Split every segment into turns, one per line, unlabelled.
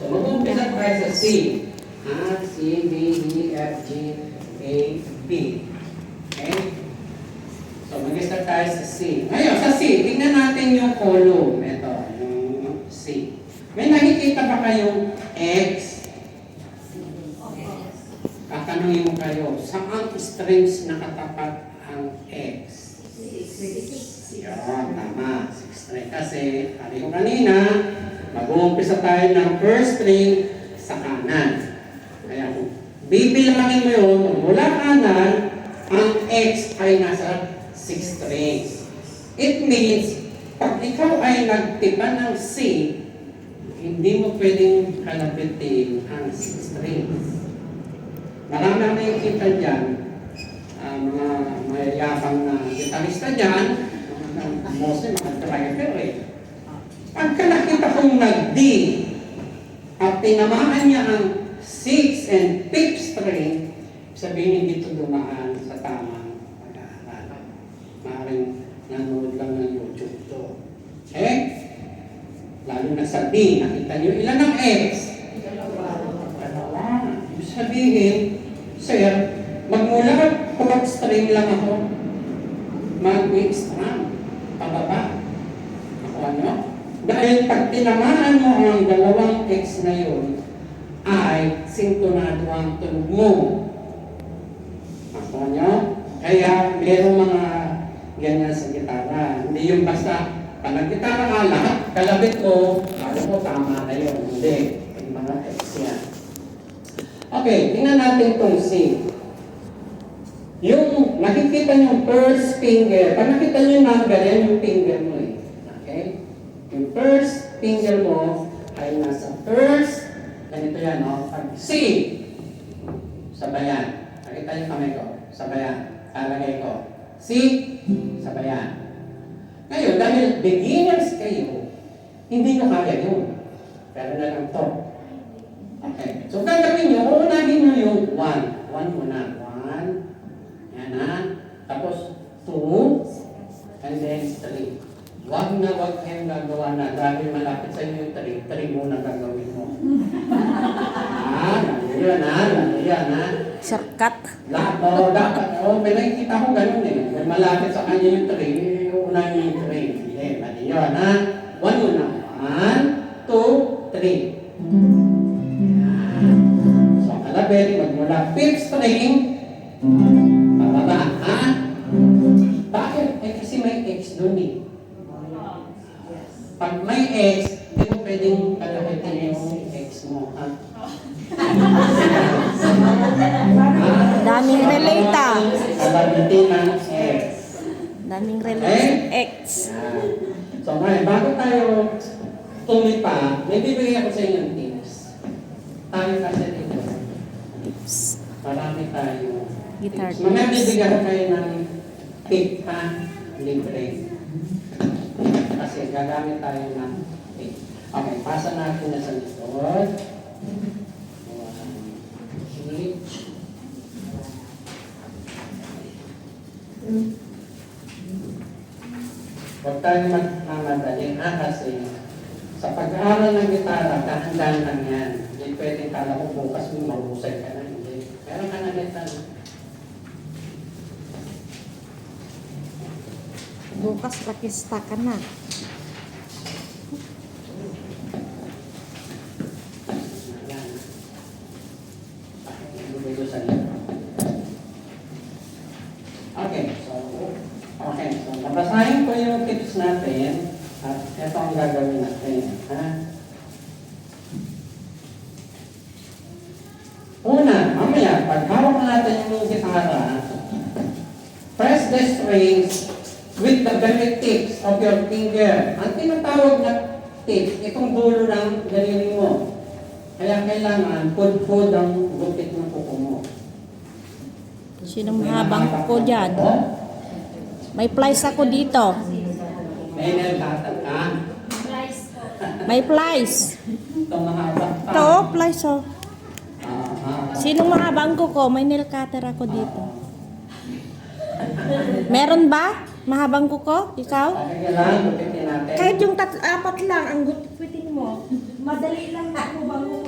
mag-umpisa tayo sa C. C, D, E, F, G, A, B. Okay? So, mag-start tayo sa C. Ngayon, sa C, tingnan natin yung column. Ito, yung C. May nakikita ba kayong X? Tatanungin mo kayo, saan strings nakatapat ang X? 6. Yun, tama. 6 string. Kasi, sabi ko kanina, mag-uumpisa tayo ng first string sa kanan. Kaya kung bibilangin mo yun, mula kanan, ang X ay nasa 6 strings. It means, pag ikaw ay nagtipan ng C, hindi mo pwedeng kalabitin ang 6 strings. Marami ang nakikita dyan, mga mayayabang na gitarista dyan, mostly mga driver eh. Pagka nakita kong nag-D, at tinamaan niya ang 6 and 5th string, sabihin hindi ito dumaan sa tamang pag-aaral. Maaaring nanood lang ng YouTube to. Okay? Lalo na sa D, nakita niyo ilan ang X? Dalawa. Ibig sabihin, sir, magmula 4th string lang ako. Mag-extra. Pababa. Ako ano? Dahil pag tinamaan mo ang dalawang X na yun, ay sintonado ang tunog mo. Ako nyo? Kaya merong mga ganyan sa gitara. Hindi yung basta, pag nag-gitara ka lahat, kalabit mo, alam mo, tama na yun. Hindi. Yung mga X yan. Okay, tingnan natin itong C. Yung nakikita nyo first finger, pag nakita nyo yung number, yan yung finger mo eh. Okay? Yung first finger mo ay nasa first, ganito yan, no? Pag C, sabayan. Nakita nyo kamay ko, sabayan. Kalagay ko. C, sabayan. Ngayon, dahil beginners kayo, hindi nyo kaya yun. Pero na lang to. Okay. So, gagawin nyo, uunahin nyo yung 1. 1 muna. 1. Yan na. Tapos, 2. And then, 3. Wag kayong gagawa na. Dahil malapit sa inyo yung 3. 3 muna gagawin mo. Yan ha.
Shortcut.
Lahat, dapat. May nakikita ko ganun eh. May malapit sa kanya yung 3. Uunahin yung 3. Hindi, mali yun ha. 1 muna. 1, 2, 3. So, kalabit, magmula 5th string, pababa, ha? Bakit? Kasi may X doon eh. Pag may X, hindi mo pwedeng kalabitin yung X mo, ha?
Daming relate ah.
Kalabitin ng X.
Daming relate X.
So, ngayon, bago tayo tumipa, may bibigay ako sa inyo ng tips. Tayo kasi dito. Marami tayo.
Guitar
tips. Mamaya bibigyan ko kayo ng tip pa, libre. Kasi gagamit tayo ng tip. Okay, pasa natin na sa likod. Huwag tayo magmamadali kasi sa pag-aaral ng gitara, dahan-dahan lang yan. Hindi pwedeng kala mo bukas mo mahusay ka na. Hindi. Meron ka na gitara.
Bukas rakista ka na.
So babasahin ko yung tips natin at ito ang gagawin natin. Ha? Una, mamaya, pag hawak natin yung gitara, press the strings with the very tips of your finger. Ang tinatawag na tips, itong dulo ng daliri mo. Kaya kailangan pud-pud ang gupit ng kuko mo.
Sinong mahabang kuko dyan? May plies ako dito.
May nagtatag ka?
May plies.
Itong mahaba pa.
Ito, plies oh. Sinong mahabang kuko? May nail cutter ako dito. Meron ba? Mahabang kuko? Ikaw?
Kailangan gupitin natin.
Kahit yung apat lang ang gupitin mo, madali lang na mo bang kuko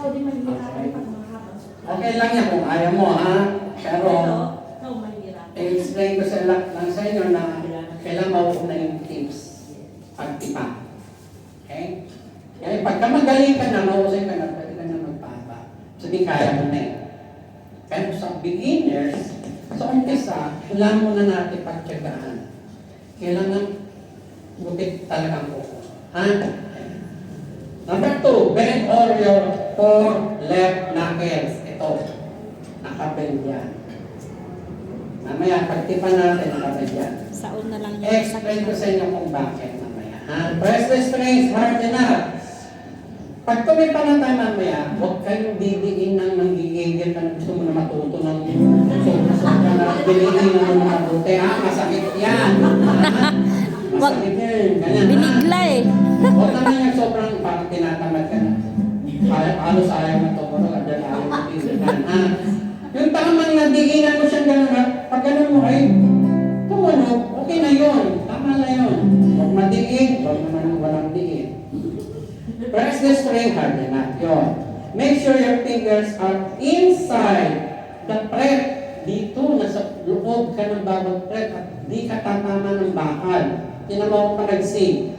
Ikaw din mahihirapan
Okay.
pag mahaba.
Okay lang yan kung ayaw mo, ha? Pero,
Ikaw mahihirapan.
i-explain ko lang sa inyo na kailangan mauuna yung tips pagtipa. Okay? Kaya pagka magaling ka na, mahusay ka na, pwede ka na magpapa. Sabihin, kaya mo na eh. Pero sa beginners, sa umpisa, kailangan muna natin pagtyagaan. Kailangan butit talagang buko. Ha? Number 2, bend all your 4 left knuckles. Ito, nakabend yan. Mamaya, pagtipan natin, nakabend yan.
Saon na lang yung
Explain ko sa inyo kung bakit mamaya. Ha? Press the strings hard enough. Pag tumipa na tayo mamaya, huwag kayong bibiin ng nanggigigil ka gusto mo na matuto ng gusto ka na biliin ng mga mabuti. Ha? Masakit yan. Ha? Masakit yan. Ganyan.
Binigla eh.
Huwag naman yung sobrang parang tinatamad ka na. Halos ayaw mo ito. Pero ayaw mo titigan. Ha? Yung tamang nadiginan mo siyang gano'n. Pag gano'n mo ay tumunog. Okay na yun. Tama na yun. Huwag madigin. Huwag naman walang digin. Press the string hard enough. Yun. Make sure your fingers are inside the fret. Dito, nasa loob ka ng bawat fret at di ka tatama ng bakal. Tinamaw ka nag-sing.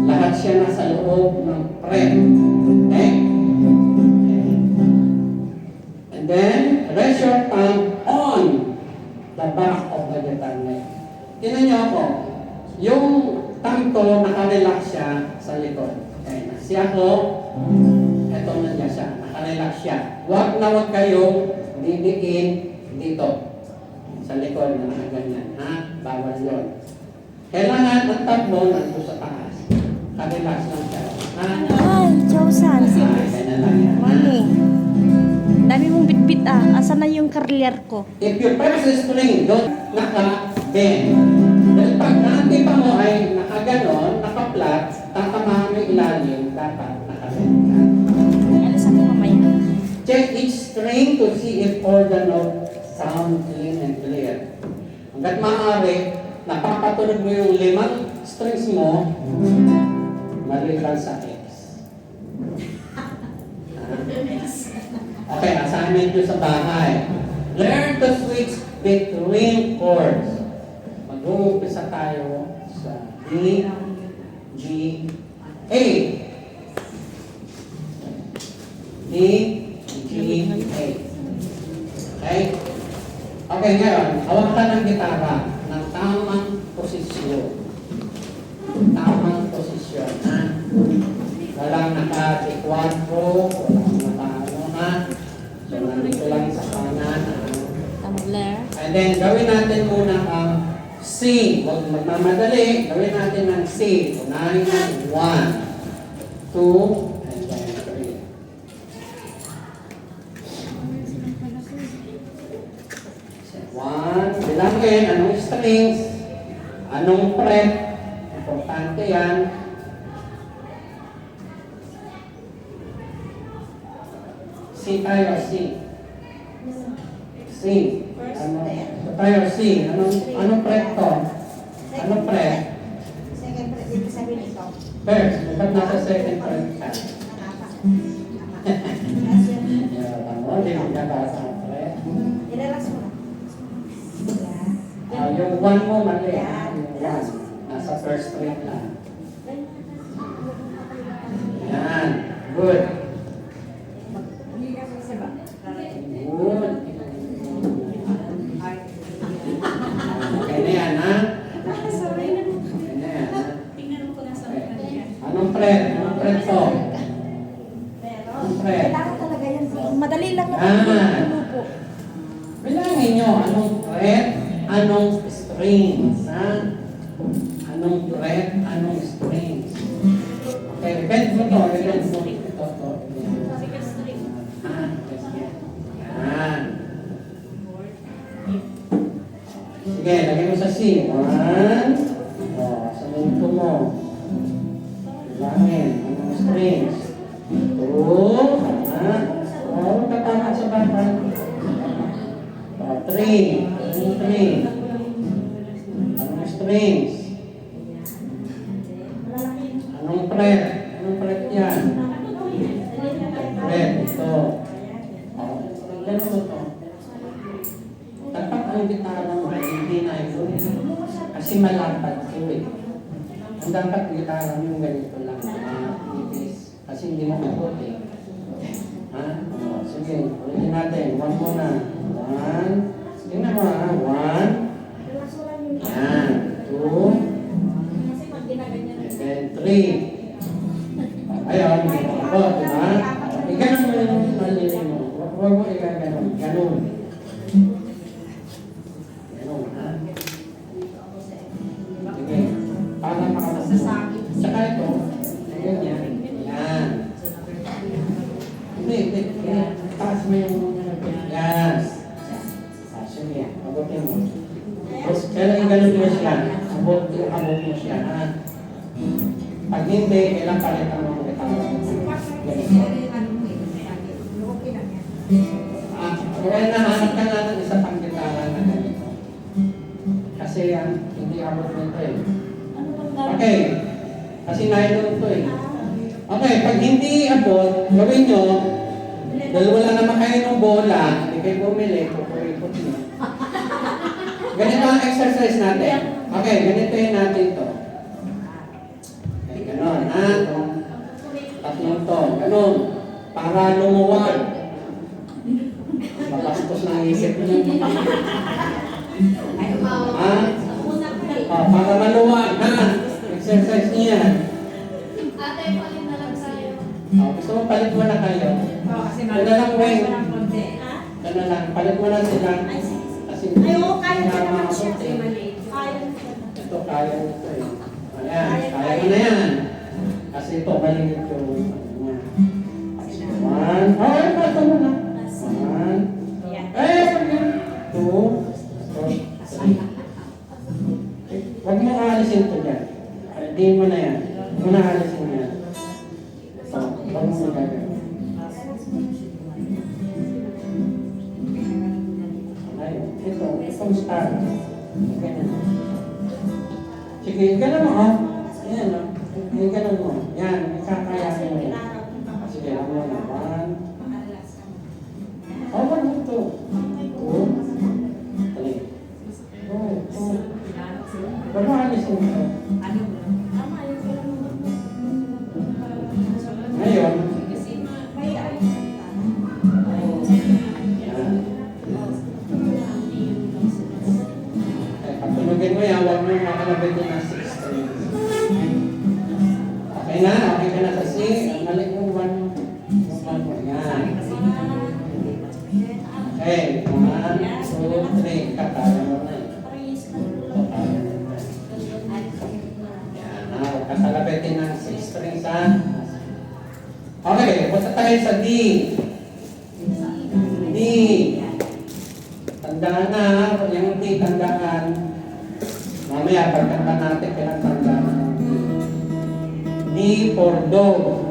Lahat siya nasa loob ng fret. Okay? And then, rest your thumb on the back of the guitar neck. Tingnan niyo ako. Yung thumb ko, nakarelax siya sa likod. Okay, siya ko, eto na niya siya, nakarelax siya. Huwag na huwag kayong didiin dito sa likod na nakaganyan, ha? Bawal yun. Kailangan ang thumb mo nandito sa taas. Nakarelax lang siya, ha?
Ay, Chowsan.
Ganyan lang yan, ha?
Morning. Dami mong bitbit ah. Asa na yung career ko?
If you press the string, don't naka-bend. Dahil pag natipa mo ay nakaganon, naka-flat, tatamaan mo yung ilalim, dapat naka-bend ka.
Alis ako mamaya.
Check each string to see if all the notes sound clean and clear. Hanggat maaari, napapatulog mo yung 5 strings mo, maliban sa X. Okay, assignment nyo sa bahay. Learn to switch between chords. Mag-uumpisa tayo sa D, G, A. D, G, A. Okay? Okay, ngayon, hawakan ng gitara ng tamang posisyon. Tamang posisyon, ha? Walang naka-4, walang naka-ano, ha? So, nandito lang sa kanan.
Tumbler.
And then, gawin natin muna ang C. Huwag magmamadali. Gawin natin ang C. Unahin natin 1, 2, and then 3. One, bilangin, anong strings, anong fret, importante yan. C tayo, C. C. Ito tayo, C. Anong fret to? Anong fret?
Second fret, dito sabi nito.
First, ba't nasa second fret ka? Tama, hindi mo nabasa ang fret.
Ilalaks mo na.
Yung 1 mo, mali. Yung 1. Nasa first fret lang. Yan. Good. Good. Okay na yan, ha? Okay na yan, ha? Okay. Anong fret? Anong fret to? Anong fret?
Kailangan talaga yan.
Madali lang
Ah.
naman yung po.
Bilangin nyo, anong fret, anong strings, ha? Anong fret, anong strings. Okay, repent mo to, repent mo. Ito, to. Yan. Sige, lagay mo sa C. 1. Sa mundo mo. Bilangin, anong strings. 2. Tatama sa bata. 3. Anong 3? Anong strings? Anong fret? Anong fret yan? Red, ito. Oh, ganun mo to. Dapat ang gitara mo, hindi na ito. Kasi malapad ito eh. Ang dapat gitara mo yung ganito lang. Kasi hindi mo mabot eh. Ha? Oh, sige, ulitin natin. One muna. One. Tingnan mo ha. One. Yan. Two. And then three. Ayun. Ako, diba? Ganun mo yung malili mo. Huwag mo ganun. Ganun. Ganun, ha? Sige. Para makapasasakit. Saka ito. Ganyan. Yan. Hindi. Taas mo yung... Yan. Sige. Abutin mo. Kaya ganun mo siya. Abot mo siya, ha? Pag hindi, kailang palitan mo ang gitara. Kaya nahanap ka natin isa pang gitara na ganito. Kasi yan, hindi abot nito eh. Okay. Kasi nylon ito eh. Okay, pag hindi abot, gawin nyo, dahil wala naman kayo ng bola, hindi kayo bumili, pupuripot nyo. Ganito ang exercise natin. Okay, ganitoin natin ito. Okay, ganon, ha? Tatlong to, ganon. Para lumuwag. Mapastos ng isip nyo. Ha? Oh, para maluwag, ha? Exercise niya.
Ate, palit na lang sa'yo.
Oh, gusto mo palit mo na kayo? Ito na lang, Weng. Ito na lang, palit mo na sila. Kasi
Ay, oo, kaya ko naman siya.
eh.
Kaya
Ito, kaya nito eh. Ayan, kaya mo na yan. Kasi ito, maliit yung ano niya. One. Oh, ito mo na. One. Two. Three. Huwag mo aalisin ito dyan. Hindi mo na yan. Huwag mo na aalisin yan. Ito, huwag mo magagawin. Ayun, ito, itong star. Ganyan. Sige, ganun mo, oh. Ayan, oh. Ganun mo. Yan, ikakayasin mo yan. Sige, ako na. One. Oh, one, two. Two. Three. Two. Huwag mo alisin ito. Ngayon, patulogin mo yan, huwag mo makalabay din ng 6 strings. Okay na? Okay ka na sa C? Mali yung 1 mo. Yan. Okay. 1, 2, 3. Kakaya mo na. Yan. Huwag kakalabitin ng 6 strings, ha? Okay. Punta tayo sa D. D. Tandaan na, yung D, tandaan. Mamaya, pagkanta natin, pinatandaan. D for dog.